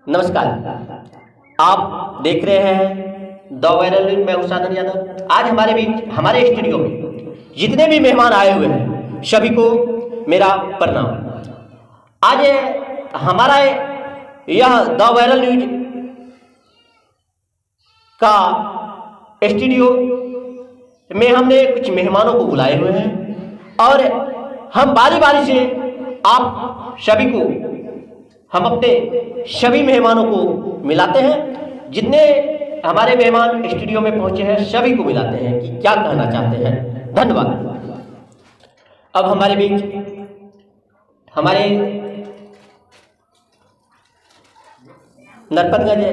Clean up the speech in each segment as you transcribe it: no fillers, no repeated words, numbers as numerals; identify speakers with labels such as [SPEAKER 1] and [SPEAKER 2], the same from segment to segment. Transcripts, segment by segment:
[SPEAKER 1] नमस्कार। आप देख रहे हैं द वायरल न्यूज। मैं उषाधन यादव। आज हमारे बीच हमारे स्टूडियो में जितने भी मेहमान आए हुए हैं सभी को मेरा प्रणाम। आज हमारा यह द वायरल न्यूज का स्टूडियो में हमने कुछ मेहमानों को बुलाए हुए हैं और हम बारी बारी से आप सभी को हम अपने सभी मेहमानों को मिलाते हैं। जितने हमारे मेहमान स्टूडियो में पहुंचे हैं सभी को मिलाते हैं कि क्या कहना चाहते हैं। धन्यवाद। अब हमारे बीच हमारे नरपतगंज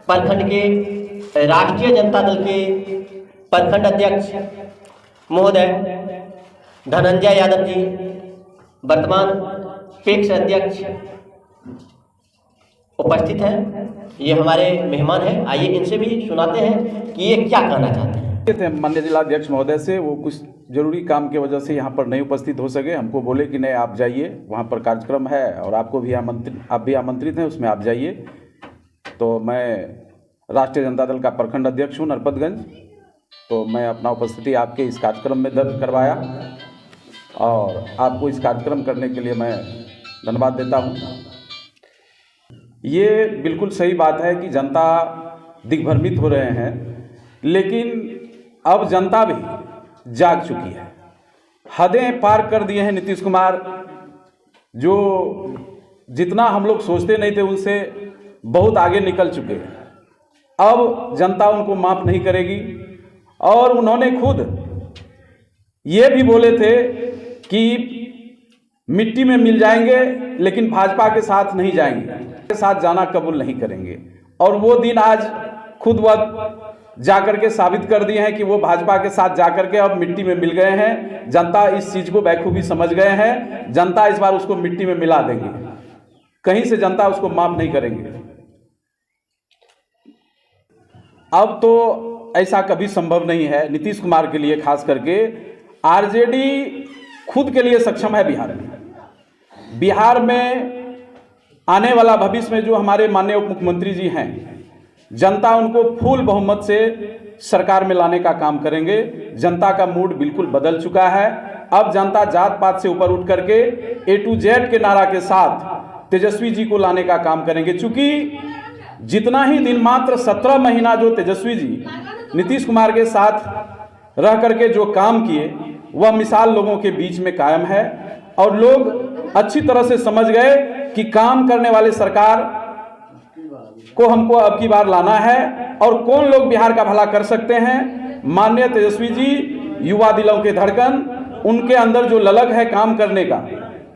[SPEAKER 1] प्रखंड के राष्ट्रीय जनता दल के प्रखंड अध्यक्ष महोदय धनंजय यादव जी, वर्तमान पेक्स अध्यक्ष उपस्थित हैं। ये हमारे मेहमान हैं। आइए इनसे भी सुनाते हैं कि ये क्या कहना चाहते हैं।
[SPEAKER 2] माननीय जिलाध्यक्ष महोदय से वो कुछ जरूरी काम की वजह से यहाँ पर नहीं उपस्थित हो सके। हमको बोले कि नहीं आप जाइए, वहाँ पर कार्यक्रम है और आपको भी आप भी आमंत्रित हैं, उसमें आप जाइए। तो मैं राष्ट्रीय जनता दल का प्रखंड अध्यक्ष हूँ नरपतगंज, तो मैं अपना उपस्थिति आपके इस कार्यक्रम में दर्ज करवाया और आपको इस कार्यक्रम करने के लिए मैं धन्यवाद देता हूँ। ये बिल्कुल सही बात है कि जनता दिग्भ्रमित हो रहे हैं, लेकिन अब जनता भी जाग चुकी है। हदें पार कर दिए हैं नीतीश कुमार, जो जितना हम लोग सोचते नहीं थे उनसे बहुत आगे निकल चुके हैं। अब जनता उनको माफ़ नहीं करेगी और उन्होंने खुद ये भी बोले थे कि मिट्टी में मिल जाएंगे लेकिन भाजपा के साथ नहीं जाएंगे, के साथ जाना कबूल नहीं करेंगे। और वो दिन आज खुद वह जाकर के साबित कर दिए हैं कि वो भाजपा के साथ जाकर के अब मिट्टी में मिल गए हैं। जनता इस चीज को बखूबी समझ गए हैं। जनता इस बार उसको मिट्टी में मिला देंगे, कहीं से जनता उसको माफ नहीं करेंगे। अब तो ऐसा कभी संभव नहीं है नीतीश कुमार के लिए, खास करके आरजेडी खुद के लिए सक्षम है। बिहार में आने वाला भविष्य में जो हमारे माननीय उप मुख्यमंत्री जी हैं, जनता उनको फुल बहुमत से सरकार में लाने का काम करेंगे। जनता का मूड बिल्कुल बदल चुका है। अब जनता जात पात से ऊपर उठ करके A to Z के नारा के साथ तेजस्वी जी को लाने का काम करेंगे। चूंकि जितना ही दिन मात्र 17 महीना जो तेजस्वी जी नीतीश कुमार के साथ रह करके जो काम किए, वह मिसाल लोगों के बीच में कायम है और लोग अच्छी तरह से समझ गए कि काम करने वाले सरकार को हमको अब की बार लाना है और कौन लोग बिहार का भला कर सकते हैं। माननीय तेजस्वी जी युवा दिलों के धड़कन, उनके अंदर जो ललक है काम करने का,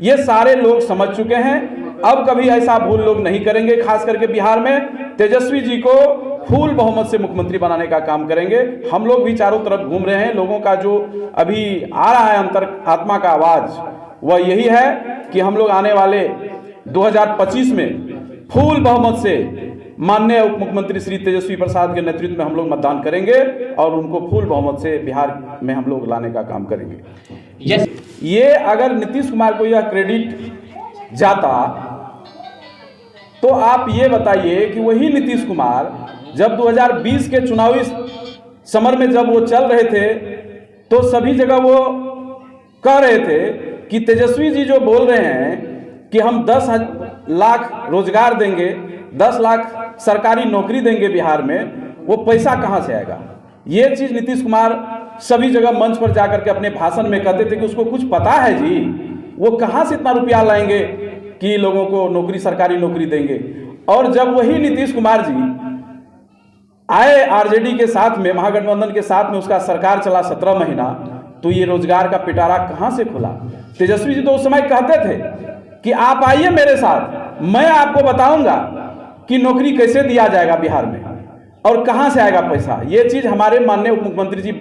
[SPEAKER 2] ये सारे लोग समझ चुके हैं। अब कभी ऐसा भूल लोग नहीं करेंगे। खास करके बिहार में तेजस्वी जी को फुल बहुमत से मुख्यमंत्री बनाने का काम करेंगे। हम लोग भी चारों तरफ घूम रहे हैं। लोगों का जो अभी आ रहा है अंतर आत्मा का आवाज, वह यही है कि हम लोग आने वाले 2025 में फुल बहुमत से माननीय उप मुख्यमंत्री श्री तेजस्वी प्रसाद के नेतृत्व में हम लोग मतदान करेंगे और उनको फुल बहुमत से बिहार में हम लोग लाने का काम करेंगे। ये अगर नीतीश कुमार को यह क्रेडिट जाता तो आप ये बताइए कि वही नीतीश कुमार जब 2020 के चुनावी समर में जब वो चल रहे थे तो सभी जगह वो कह रहे थे कि तेजस्वी जी जो बोल रहे हैं कि हम 10 लाख रोजगार देंगे, 10 लाख सरकारी नौकरी देंगे बिहार में, वो पैसा कहाँ से आएगा। ये चीज नीतीश कुमार सभी जगह मंच पर जाकर के अपने भाषण में कहते थे कि उसको कुछ पता है जी, वो कहाँ से इतना रुपया लाएंगे कि लोगों को नौकरी, सरकारी नौकरी देंगे। और जब वही नीतीश कुमार जी आए आरजेडी के साथ में, महागठबंधन के साथ में, उसका सरकार चला 17 महीना, तो ये रोजगार का पिटारा कहाँ से खुला। तेजस्वी जी तो उस समय कहते थे कि आप आइए मेरे साथ, मैं आपको बताऊंगा कि नौकरी कैसे दिया जाएगा बिहार में और कहां से आएगा पैसा। ये चीज हमारे माननीय उप मुख्यमंत्री जी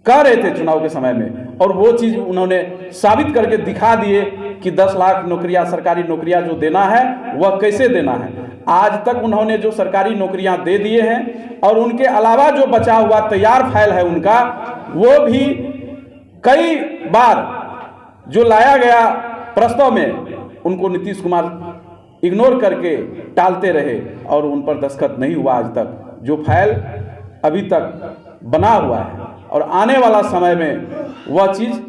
[SPEAKER 2] कह रहे थे चुनाव के समय में और वो चीज उन्होंने साबित करके दिखा दिए कि 10 लाख नौकरियां, सरकारी नौकरियां जो देना है वह कैसे देना है। आज तक उन्होंने जो सरकारी नौकरियां दे दिए हैं और उनके अलावा जो बचा हुआ तैयार फाइल है उनका, वो भी कई बार जो लाया गया प्रस्ताव में उनको नीतीश कुमार इग्नोर करके टालते रहे और उन पर दस्तखत नहीं हुआ आज तक। जो फाइल अभी तक बना हुआ है और आने वाला समय में वह चीज़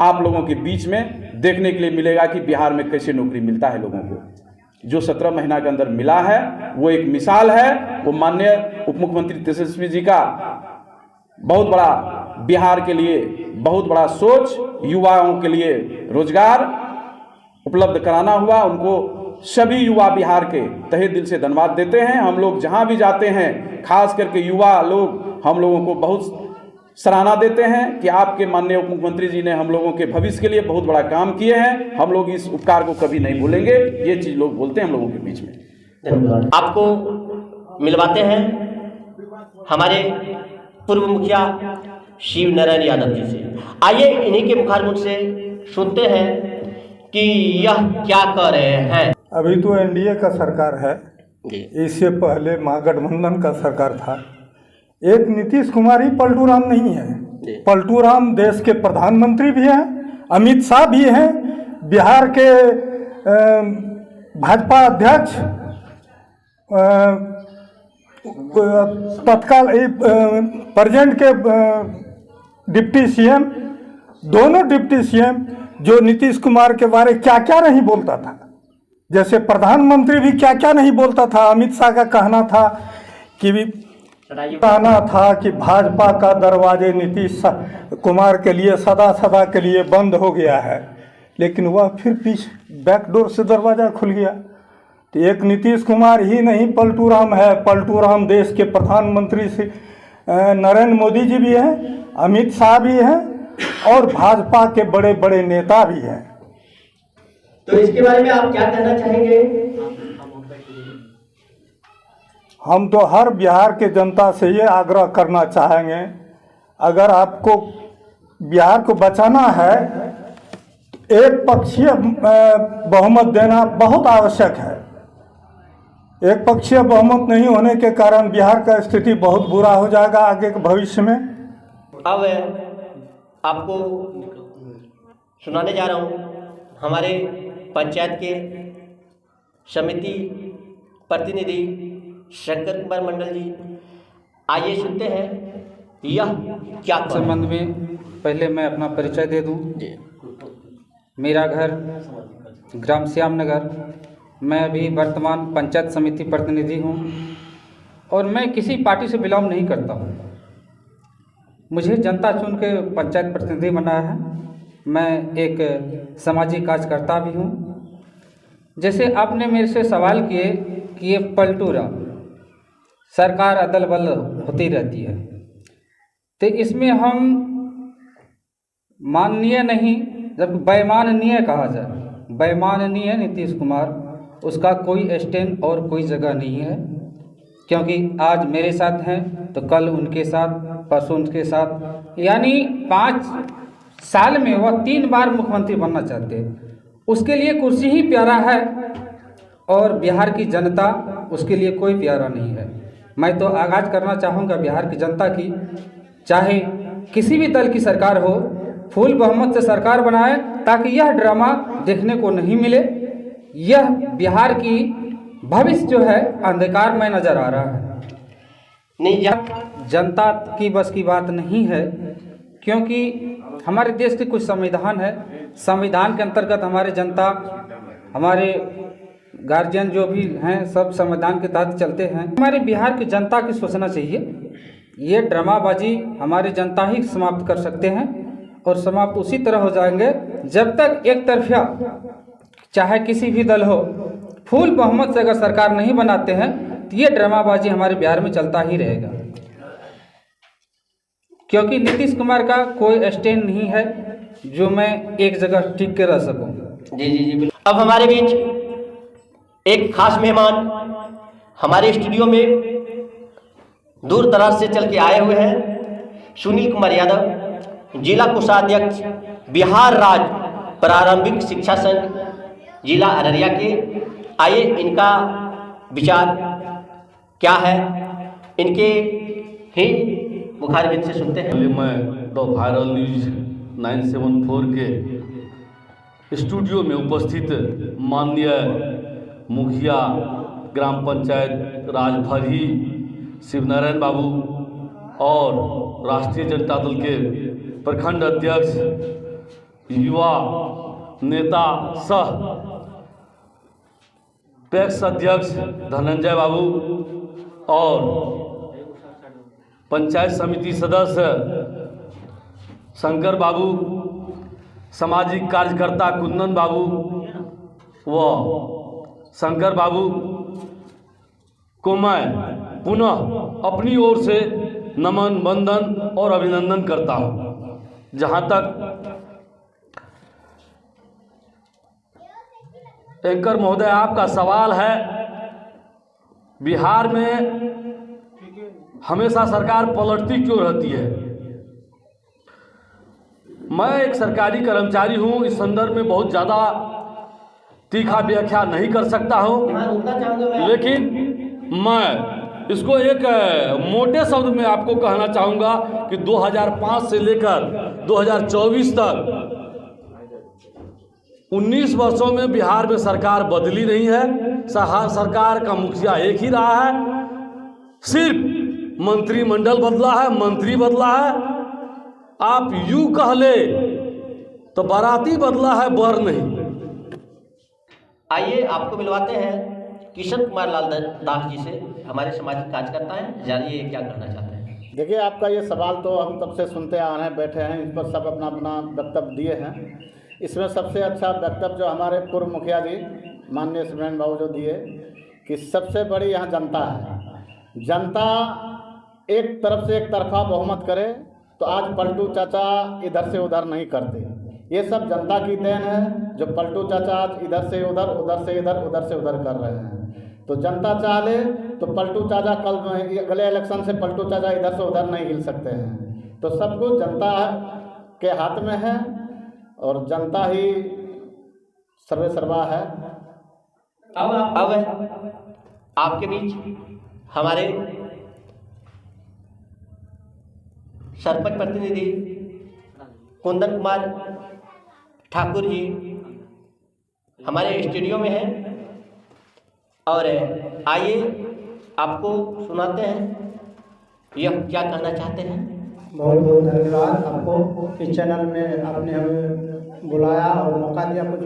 [SPEAKER 2] आप लोगों के बीच में देखने के लिए मिलेगा कि बिहार में कैसे नौकरी मिलता है लोगों को। जो 17 महीना के अंदर मिला है वो एक मिसाल है। वो माननीय उप मुख्यमंत्री तेजस्वी जी का बहुत बड़ा बिहार के लिए बहुत बड़ा सोच, युवाओं के लिए रोजगार उपलब्ध कराना हुआ। उनको सभी युवा बिहार के तहे दिल से धन्यवाद देते हैं। हम लोग जहां भी जाते हैं, खास करके युवा लोग हम लोगों को बहुत सराहना देते हैं कि आपके माननीय उप मुख्यमंत्री जी ने हम लोगों के भविष्य के लिए बहुत बड़ा काम किए हैं। हम लोग इस उपकार को कभी नहीं भूलेंगे। ये चीज़ लोग बोलते हैं हम लोगों के बीच में।
[SPEAKER 1] धन्यवाद। आपको मिलवाते हैं हमारे पूर्व मुखिया शिव नारायण यादव जी से। आइए इन्हीं के मुखारमुख से सुनते हैं कि यह क्या कह रहे हैं।
[SPEAKER 3] अभी तो एनडीए का सरकार है, इससे पहले महागठबंधन का सरकार था। एक नीतीश कुमार ही पलटू राम नहीं है। पलटू राम देश के प्रधानमंत्री भी हैं, अमित शाह भी हैं, बिहार के भाजपा अध्यक्ष, तत्काल प्रेजेंट के डिप्टी सीएम, दोनों डिप्टी सीएम जो नीतीश कुमार के बारे क्या क्या नहीं बोलता था, जैसे प्रधानमंत्री भी क्या क्या नहीं बोलता था। अमित शाह का कहना था कि भाजपा का दरवाजे नीतीश कुमार के लिए सदा के लिए बंद हो गया है, लेकिन वह फिर पीछे बैकडोर से दरवाज़ा खुल गया। तो एक नीतीश कुमार ही नहीं पलटू राम है। पलटू राम देश के प्रधानमंत्री से नरेंद्र मोदी जी भी हैं, अमित शाह भी हैं और भाजपा के बड़े बड़े नेता भी हैं।
[SPEAKER 1] तो इसके बारे में आप क्या कहना चाहेंगे?
[SPEAKER 3] हम तो हर बिहार के जनता से ये आग्रह करना चाहेंगे, अगर आपको बिहार को बचाना है, एक पक्षीय बहुमत देना बहुत आवश्यक है। एक पक्षीय बहुमत नहीं होने के कारण बिहार का स्थिति बहुत बुरा हो जाएगा आगे के भविष्य में।
[SPEAKER 1] अब आपको सुनाने जा रहा हूँ हमारे पंचायत के समिति प्रतिनिधि शंकर कुमार मंडल जी। आइए सुनते हैं यह क्या
[SPEAKER 4] संबंध में पहले मैं अपना परिचय दे दूं। मेरा घर ग्राम श्याम नगर, मैं अभी वर्तमान पंचायत समिति प्रतिनिधि हूं और मैं किसी पार्टी से बिलोंग नहीं करता हूं। मुझे जनता चुन के पंचायत प्रतिनिधि बनाया है। मैं एक सामाजिक कार्यकर्ता भी हूं। जैसे आपने मेरे से सवाल किए कि ये पलटू राम सरकार अदल बदल होती रहती है, तो इसमें हम माननीय नहीं, जब बेमाननीय कहा जाए, बेमाननीय नीतीश कुमार, उसका कोई स्टैंड और कोई जगह नहीं है। क्योंकि आज मेरे साथ हैं तो कल उनके साथ, परसों उनके साथ, यानी 5 साल में वह 3 बार मुख्यमंत्री बनना चाहते हैं। उसके लिए कुर्सी ही प्यारा है और बिहार की जनता उसके लिए कोई प्यारा नहीं है। मैं तो आगाज़ करना चाहूँगा बिहार की जनता की, चाहे किसी भी दल की सरकार हो, फुल बहुमत से सरकार बनाए ताकि यह ड्रामा देखने को नहीं मिले। यह बिहार की भविष्य जो है अंधकार में नज़र आ रहा है। नहीं, जनता की बस की बात नहीं है, क्योंकि हमारे देश के कुछ संविधान है। संविधान के अंतर्गत हमारे जनता, हमारे गार्जियन जो भी हैं, सब संविधान के तहत चलते हैं। हमारे बिहार की जनता की सोचना चाहिए। ये ड्रामाबाजी हमारी जनता ही समाप्त कर सकते हैं और समाप्त उसी तरह हो जाएंगे जब तक एक तरफा, चाहे किसी भी दल हो, फुल बहुमत से अगर सरकार नहीं बनाते हैं तो ये ड्रामाबाजी हमारे बिहार में चलता ही रहेगा। क्योंकि नीतीश कुमार का कोई स्टैंड नहीं है जो मैं एक जगह टिक के रह सकूं।
[SPEAKER 1] जी जी जी। अब हमारे बीच एक खास मेहमान हमारे स्टूडियो में दूर दराज से चल के आए हुए हैं। सुनील कुमार यादव, जिला कोषाध्यक्ष, बिहार राज्य प्रारंभिक शिक्षा संघ जिला अररिया के। आइए इनका विचार क्या है, इनके ही मुखारबिन से सुनते हैं।
[SPEAKER 5] मैं द वायरल न्यूज 974 के स्टूडियो में उपस्थित माननीय मुखिया ग्राम पंचायत राजभरी शिवनारायण बाबू और राष्ट्रीय जनता दल के प्रखंड अध्यक्ष, युवा नेता सह पैक्स अध्यक्ष धनंजय बाबू और पंचायत समिति सदस्य शंकर बाबू, सामाजिक कार्यकर्ता कुंदन बाबू व शंकर बाबू को मैं पुनः अपनी ओर से नमन, वंदन और अभिनंदन करता हूं। जहां तक एंकर महोदय आपका सवाल है, बिहार में हमेशा सरकार पलटती क्यों रहती है? मैं एक सरकारी कर्मचारी हूं, इस संदर्भ में बहुत ज़्यादा तीखा व्याख्या नहीं कर सकता हूं, लेकिन मैं इसको एक मोटे शब्द में आपको कहना चाहूँगा कि 2005 से लेकर 2024 तक 19 वर्षों में बिहार में सरकार बदली नहीं है। सरकार का मुखिया एक ही रहा है, सिर्फ मंत्रिमंडल बदला है, मंत्री बदला है। आप यूं कह ले तो बाराती बदला है, बर नहीं।
[SPEAKER 1] आइए आपको मिलवाते हैं किशन कुमार लाल दास जी से, हमारे सामाजिक कार्यकर्ता हैं, जानिए क्या करना चाहते हैं।
[SPEAKER 6] देखिए, आपका ये सवाल तो हम तब से सुनते आ रहे हैं, बैठे हैं, इस पर सब अपना अपना वक्तव्य दिए हैं। इसमें सबसे अच्छा वक्तव्य जो हमारे पूर्व मुखिया जी माननीय शिवनारायण बाबू जो दिए कि सबसे बड़ी यहाँ जनता है। जनता एक तरफ से एक तरफा बहुमत करे तो आज पलटू चाचा इधर से उधर नहीं करते। ये सब जनता की देन है, जो पलटू चाचा आज इधर से उधर, उधर से इधर, उधर से उधर कर रहे हैं। तो जनता चाह ले तो पलटू चाचा कल अगले इलेक्शन से पलटू चाचा इधर से उधर नहीं हिल सकते हैं। तो सब कुछ जनता के हाथ में है और जनता ही सर्वे सर्वा है।
[SPEAKER 1] अब आपके बीच हमारे सरपंच प्रतिनिधि कुंदन कुमार ठाकुर जी हमारे स्टूडियो में हैं और आइए आपको सुनाते हैं यह क्या कहना चाहते हैं।
[SPEAKER 7] बहुत बहुत धन्यवाद आपको, इस चैनल में आपने हमें बुलाया और मौका दिया कुछ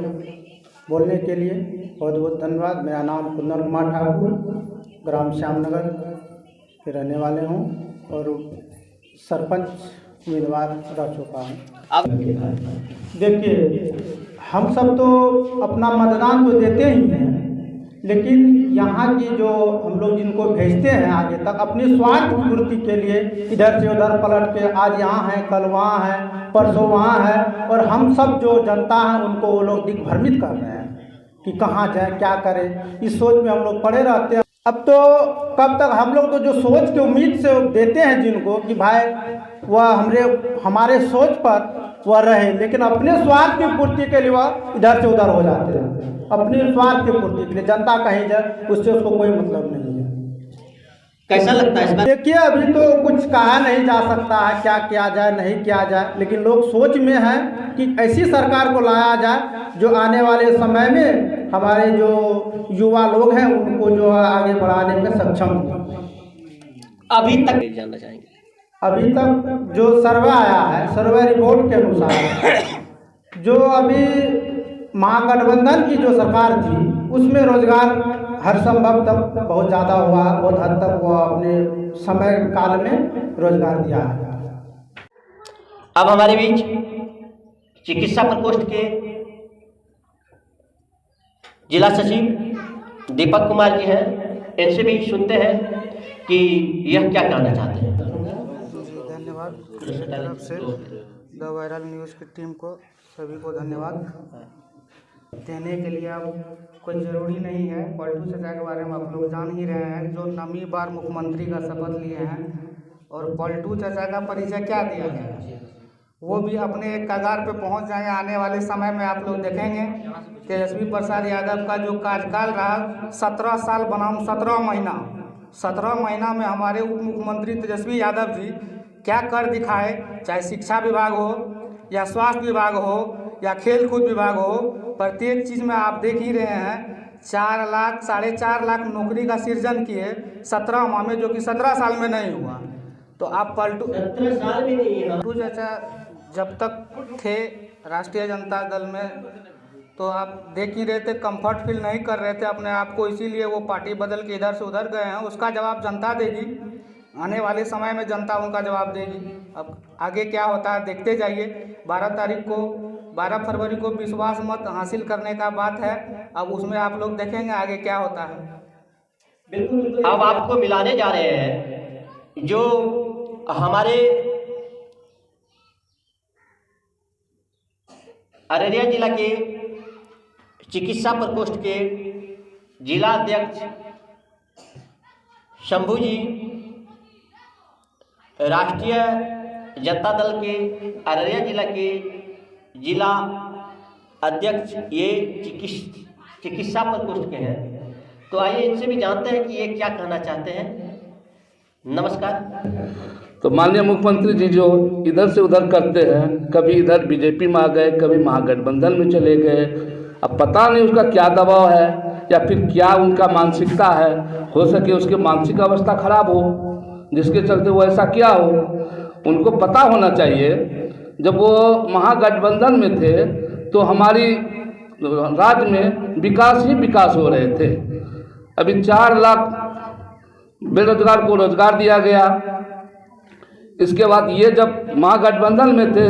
[SPEAKER 7] बोलने के लिए, बहुत बहुत धन्यवाद। मेरा नाम कुंदन कुमार ठाकुर, ग्राम श्यामनगर के रहने वाले हूँ और सरपंच उम्मीदवार रह चुका हूँ।
[SPEAKER 1] अब
[SPEAKER 7] देखिए, हम सब तो अपना मतदान तो देते ही हैं, लेकिन यहाँ की जो हम लोग जिनको भेजते हैं आगे तक अपने स्वार्थ की पूर्ति के लिए इधर से उधर पलट के आज यहाँ है, कल वहाँ है, परसों वहाँ है, और हम सब जो जनता है उनको वो लोग दिग्भ्रमित कर रहे हैं कि कहाँ जाए, क्या करें। इस सोच में हम लोग पड़े रहते हैं। अब तो कब तक हम लोग तो जो सोच के उम्मीद से देते हैं जिनको कि भाई वह हमारे सोच पर वह रहे, लेकिन अपने स्वार्थ की पूर्ति के लिए वह इधर से उधर हो जाते हैं। अपने स्वार्थ की पूर्ति के लिए जनता कहीं जाए उससे उसको कोई मतलब नहीं है।
[SPEAKER 1] कैसा लगता है इस बार?
[SPEAKER 7] देखिए, अभी तो कुछ कहा नहीं जा सकता है क्या किया जाए, नहीं किया जाए, लेकिन लोग सोच में है कि ऐसी सरकार को लाया जाए जो आने वाले समय में हमारे जो युवा लोग हैं उनको जो आगे बढ़ाने में सक्षम हो।
[SPEAKER 1] अभी तक जानना चाहेंगे,
[SPEAKER 7] अभी तक जो सर्वे आया है, सर्वे रिपोर्ट के अनुसार जो अभी महागठबंधन की जो सरकार थी उसमें रोजगार हर संभव तक बहुत ज़्यादा हुआ, बहुत हद तक वो अपने समय काल में रोजगार दिया है।
[SPEAKER 1] अब हमारे बीच चिकित्सा प्रकोष्ठ के जिला सचिव दीपक कुमार जी हैं, इनसे भी सुनते हैं कि यह क्या कहना चाहते हैं।
[SPEAKER 8] धन्यवाद मेरी तरफ से द वायरल न्यूज़ की टीम को, सभी को धन्यवाद देने के लिए। अब कोई ज़रूरी नहीं है, पलटू चाचा के बारे में आप लोग जान ही रहे हैं, जो नवी बार मुख्यमंत्री का शपथ लिए हैं। और पलटू चाचा का परिचय क्या दिया गया, वो भी अपने एक कगार पे पहुंच जाएंगे। आने वाले समय में आप लोग देखेंगे तेजस्वी प्रसाद यादव का जो कार्यकाल रहा 17 साल बनाम 17 महीना में हमारे उप मुख्यमंत्री तेजस्वी यादव जी क्या कर दिखाए, चाहे शिक्षा विभाग हो या स्वास्थ्य विभाग हो या खेल कूद विभाग हो, प्रत्येक चीज़ में आप देख ही रहे हैं। 4 लाख 4.5 लाख नौकरी का सृजन किए 17 माह में, जो कि 17 साल में नहीं हुआ। तो आप पलटू
[SPEAKER 1] 17 साल भी नहीं है।
[SPEAKER 8] पलटू चाचा जब तक थे राष्ट्रीय जनता दल में तो आप देख ही रहे थे, कंफर्ट फील नहीं कर रहे थे अपने आप को, इसीलिए वो पार्टी बदल के इधर से उधर गए हैं। उसका जवाब जनता देगी, आने वाले समय में जनता उनका जवाब देगी। अब आगे क्या होता है देखते जाइए। 12 फरवरी को विश्वास मत हासिल करने का बात है, अब उसमें आप लोग देखेंगे आगे क्या होता है।
[SPEAKER 1] बिल्कुल अब आपको मिलाने जा रहे हैं जो हमारे अररिया जिला के चिकित्सा प्रकोष्ठ के जिला अध्यक्ष शंभू जी, राष्ट्रीय जनता दल के अररिया जिला के जिला अध्यक्ष ये चिकित्सा प्रकोष्ठ के हैं। तो आइए इनसे भी जानते हैं कि ये क्या कहना चाहते हैं। नमस्कार।
[SPEAKER 9] तो माननीय मुख्यमंत्री जी जो इधर से उधर करते हैं, कभी इधर बीजेपी में आ गए, कभी महागठबंधन में चले गए, अब पता नहीं उसका क्या दबाव है या फिर क्या उनका मानसिकता है। हो सके उसकी मानसिक अवस्था खराब हो जिसके चलते वो ऐसा क्या हो। उनको पता होना चाहिए जब वो महागठबंधन में थे तो हमारी राज्य में विकास ही विकास हो रहे थे। अभी 4 लाख बेरोजगार को रोजगार दिया गया। इसके बाद ये जब महागठबंधन में थे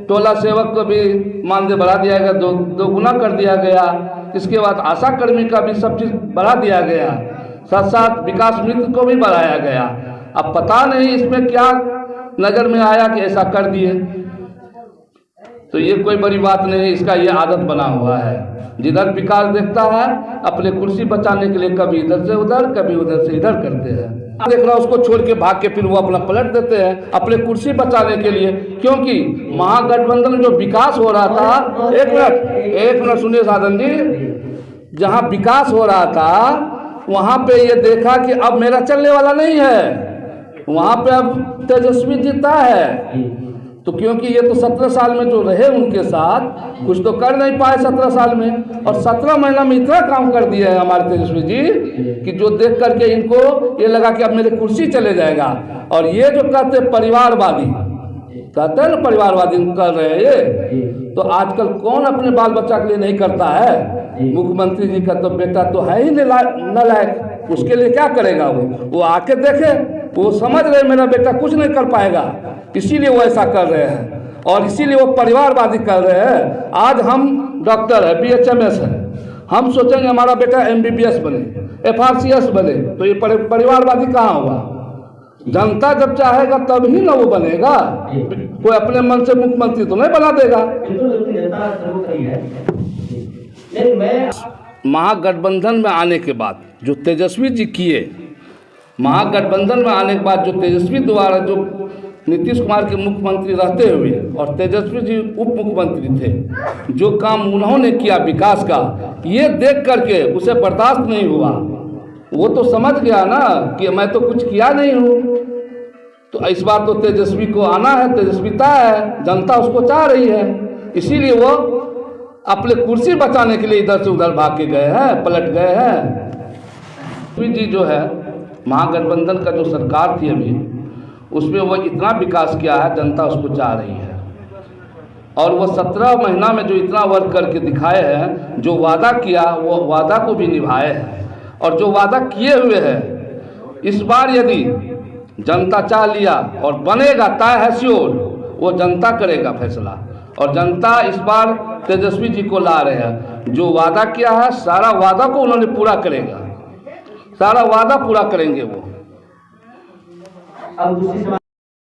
[SPEAKER 9] टोला सेवक को भी मानदेय बढ़ा दिया गया, 2 गुना कर दिया गया। इसके बाद आशा कर्मी का भी सब चीज़ बढ़ा दिया गया, साथ साथ विकास मित्र को भी बढ़ाया गया। अब पता नहीं इसमें क्या नज़र में आया कि ऐसा कर दिए। तो ये कोई बड़ी बात नहीं, इसका ये आदत बना हुआ है। जिधर विकास देखता है अपने कुर्सी बचाने के लिए कभी इधर से उधर कभी उधर से इधर करते हैं। देख रहा उसको छोड़ के भाग के फिर वो अपना पलट देते हैं अपने कुर्सी बचाने के लिए, क्योंकि महागठबंधन में जो विकास हो रहा था, एक मिनट सुनिए साधन जी, जहाँ विकास हो रहा था वहाँ पे ये देखा कि अब मेरा चलने वाला नहीं है, वहाँ पे अब तेजस्वी जीता है। तो क्योंकि ये तो 17 साल में जो रहे उनके साथ कुछ तो कर नहीं पाए 17 साल में, और 17 महीना में इतना काम कर दिया है हमारे तेजस्वी जी कि जो देख करके इनको ये लगा कि अब मेरे कुर्सी चले जाएगा। और ये जो कहते परिवारवादी कहते हैं ना, परिवारवादी कर रहे हैं ये, तो आजकल कौन अपने बाल बच्चा के लिए नहीं करता है। मुख्यमंत्री जी का तो बेटा तो है ही नालायक, उसके लिए क्या करेगा वो आके देखे, वो समझ रहे मेरा बेटा कुछ नहीं कर पाएगा, इसीलिए वो ऐसा कर रहे हैं और इसीलिए वो परिवारवादी कर रहे हैं। आज हम डॉक्टर है, BHMS है, हम सोचेंगे हमारा बेटा MBBS बने, FRCS बने, तो ये परिवारवादी कहाँ हुआ। जनता जब चाहेगा तब ही ना वो बनेगा, कोई अपने मन से मुख्यमंत्री तो नहीं बना देगा। महागठबंधन में आने के बाद जो तेजस्वी जी किए, महागठबंधन में आने के बाद जो तेजस्वी द्वारा जो नीतीश कुमार के मुख्यमंत्री रहते हुए और तेजस्वी जी उप मुख्यमंत्री थे, जो काम उन्होंने किया विकास का, ये देख करके उसे बर्दाश्त नहीं हुआ। वो तो समझ गया ना कि मैं तो कुछ किया नहीं हूँ। तो इस बार तो तेजस्वी को आना है, तेजस्विता है, जनता उसको चाह रही है, इसीलिए वो अपने कुर्सी बचाने के लिए इधर से उधर भाग के गए हैं, पलट गए हैं। तेजस्वी जी जो है महागठबंधन का जो सरकार थी अभी, उसमें वो इतना विकास किया है, जनता उसको चाह रही है। और वो 17 महीना में जो इतना वर्क करके दिखाए हैं, जो वादा किया वो वादा को भी निभाए हैं, और जो वादा किए हुए हैं इस बार यदि जनता चाह लिया और बनेगा तय है श्योर, वो जनता करेगा फैसला। और जनता इस बार तेजस्वी जी को ला रहे हैं, जो वादा किया है सारा वादा को उन्होंने पूरा करेगा, सारा वादा पूरा करेंगे वो।
[SPEAKER 1] अब दूसरी